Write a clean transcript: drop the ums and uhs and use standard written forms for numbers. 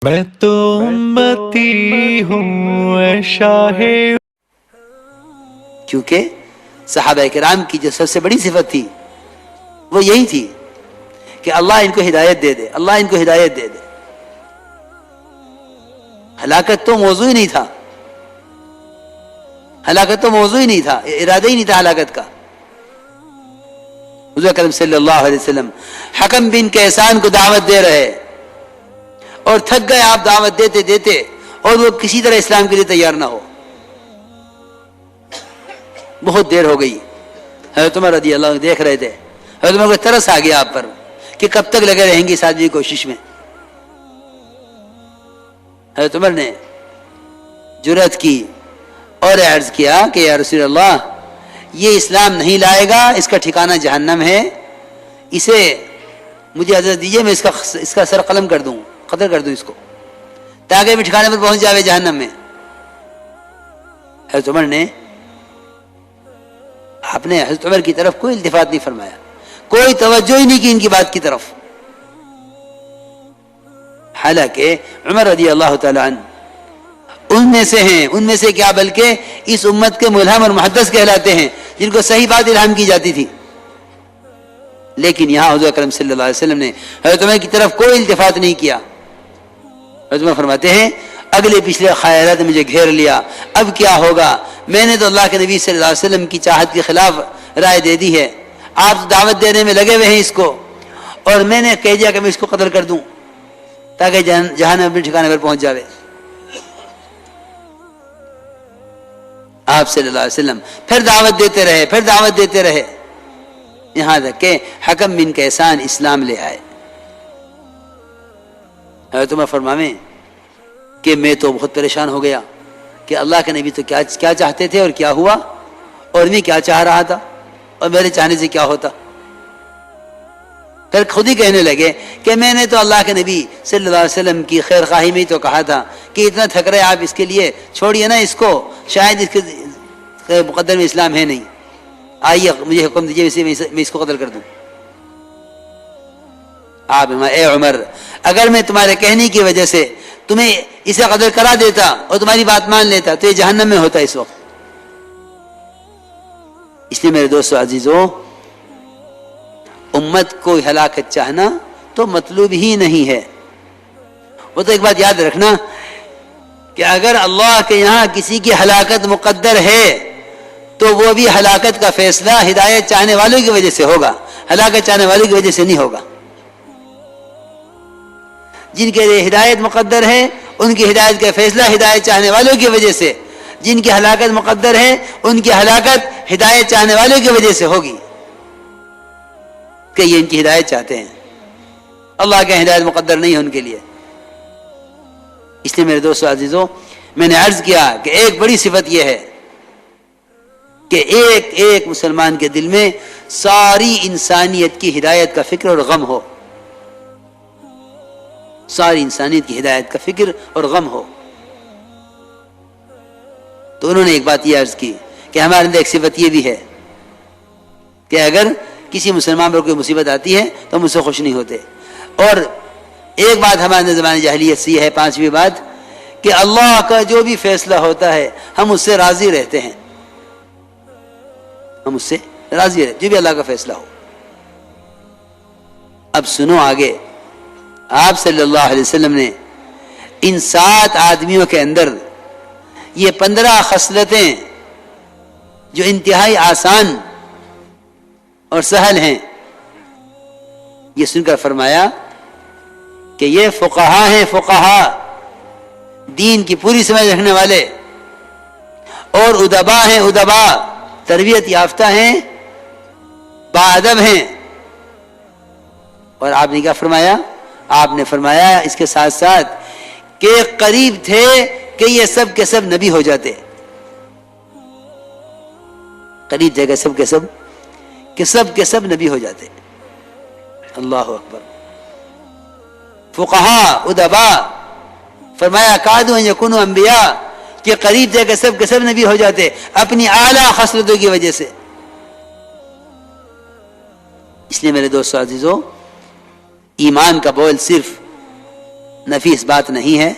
میں تو امتی ہوں اے شاہ. کیونکہ صحابہ کرام کی جو سب سے بڑی صفت تھی وہ یہی تھی کہ اللہ ان کو ہدایت دے دے، اللہ ان کو ہدایت دے دے. ہلاکت تو موضوع ہی نہیں تھا، ہلاکت تو موضوع ہی نہیں تھا، ارادہ ہی نہیں تھا ہلاکت کا. حضور اکرم صلی اللہ علیہ وسلم حکم بن کیسان کو دعوت دے رہے اور تھک گئے آپ دعوت دیتے دیتے، اور وہ کسی طرح اسلام کے لیے تیار نہ ہو. بہت دیر ہو گئی. حضرت عمر رضی اللہ عنہ دیکھ رہے تھے. حضرت عمر کو ترس آ گیا آپ پر کہ کب تک لگے رہیں گے اس آدمی کی کوشش میں. حضرت عمر نے جرأت کی اور عرض کیا کہ یا رسول اللہ، یہ اسلام نہیں لائے گا، اس کا ٹھکانہ جہنم ہے، اسے مجھے اجازت دیجیے میں اس کا سر قلم کر دوں، قتل کر دوں اس کو، تاکہ بھی ٹھکانے پر پہنچ جاوے جہنم میں. حضرت عمر نے آپ نے حضرت عمر کی طرف کوئی التفات نہیں فرمایا، کوئی توجہ ہی نہیں کی ان کی بات کی طرف. حالانکہ عمر رضی اللہ تعالی عنہ ان میں سے ہیں، ان میں سے کیا بلکہ اس امت کے ملہم اور محدث کہلاتے ہیں جن کو صحیح بات الہام کی جاتی تھی. لیکن یہاں حضور اکرم صلی اللہ علیہ وسلم نے حضرت عمر کی طرف کوئی التفات نہیں کیا. حضرت عمر فرماتے ہیں اگلے پچھلے خیالات نے مجھے گھیر لیا، اب کیا ہوگا؟ میں نے تو اللہ کے نبی صلی اللہ علیہ وسلم کی چاہت کے خلاف رائے دے دی ہے، آپ دعوت دینے میں لگے ہوئے ہیں اس کو، اور میں نے کہہ دیا کہ میں اس کو قتل کر دوں تاکہ جہنم اپنے ٹھکانے پر پہنچ جاوے. آپ صلی اللہ علیہ وسلم پھر دعوت دیتے رہے، پھر دعوت دیتے رہے، یہاں تک کہ حکم بن کیسان اسلام لے آئے. حضرت عمر فرماویں کہ میں تو بہت پریشان ہو گیا کہ اللہ کے نبی تو کیا چاہتے تھے اور کیا ہوا، اور میں کیا چاہ رہا تھا اور میرے چاہنے سے کیا ہوتا. پھر خود ہی کہنے لگے کہ میں نے تو اللہ کے نبی صلی اللہ علیہ وسلم کی خیر خواہی میں تو کہا تھا کہ اتنا تھک رہے آپ اس کے لیے چھوڑیے نا اس کو، شاید اس کے مقدر میں اسلام ہے نہیں، آئیے مجھے حکم دیجیے میں اس کو قتل کر دوں. آپ اے عمر، اگر میں تمہارے کہنے کی وجہ سے تمہیں اسے قتل کرا دیتا اور تمہاری بات مان لیتا تو یہ جہنم میں ہوتا اس وقت. اس لیے میرے دوستو عزیزو، امت کو ہلاکت چاہنا تو مطلوب ہی نہیں ہے. وہ تو ایک بات یاد رکھنا کہ اگر اللہ کے یہاں کسی کی ہلاکت مقدر ہے تو وہ بھی ہلاکت کا فیصلہ ہدایت چاہنے والوں کی وجہ سے ہوگا، ہلاکت چاہنے والوں کی وجہ سے نہیں ہوگا. جن کے لیے ہدایت مقدر ہے ان کی ہدایت کا فیصلہ ہدایت چاہنے والوں کی وجہ سے، جن کی ہلاکت مقدر ہے ان کی ہلاکت ہدایت چاہنے والوں کی وجہ سے ہوگی کہ یہ ان کی ہدایت چاہتے ہیں، اللہ کے ہدایت مقدر نہیں ہے ان کے لیے. اس لیے میرے دوستو عزیزو، میں نے عرض کیا کہ ایک بڑی صفت یہ ہے کہ ایک ایک مسلمان کے دل میں ساری انسانیت کی ہدایت کا فکر اور غم ہو، ساری انسانیت کی ہدایت کا فکر اور غم ہو. تو انہوں نے ایک بات یہ عرض کی کہ ہمارے اندر ایک صفت یہ بھی ہے کہ اگر کسی مسلمان پر کوئی مصیبت آتی ہے تو ہم اس سے خوش نہیں ہوتے. اور ایک بات ہمارے اندر زمانے جاہلیت سے یہ ہے، پانچویں بات، کہ اللہ کا جو بھی فیصلہ ہوتا ہے ہم اس سے راضی رہتے ہیں، ہم اس سے راضی رہتے جو بھی اللہ کا فیصلہ ہو. اب سنو آگے، آپ صلی اللہ علیہ وسلم نے ان 7 آدمیوں کے اندر یہ 15 خصلتیں جو انتہائی آسان اور سہل ہیں، یہ سن کر فرمایا کہ یہ فقہا ہیں، فقہا دین کی پوری سمجھ رکھنے والے، اور ادبا ہیں، ادبا تربیت یافتہ ہیں، باادب ہیں. اور آپ نے کیا فرمایا؟ آپ نے فرمایا اس کے ساتھ ساتھ کہ قریب تھے کہ یہ سب کے سب نبی ہو جاتے، قریب تھے کہ سب کے سب نبی ہو جاتے. اللہ اکبر. فقہا ادبا فرمایا کادوا ان یکونوا انبیاء، کہ قریب تھے کہ سب کے سب نبی ہو جاتے اپنی اعلیٰ خصلتوں کی وجہ سے. اس لیے میرے دوستو عزیزو، ایمان کا بول صرف نفیس بات نہیں ہے.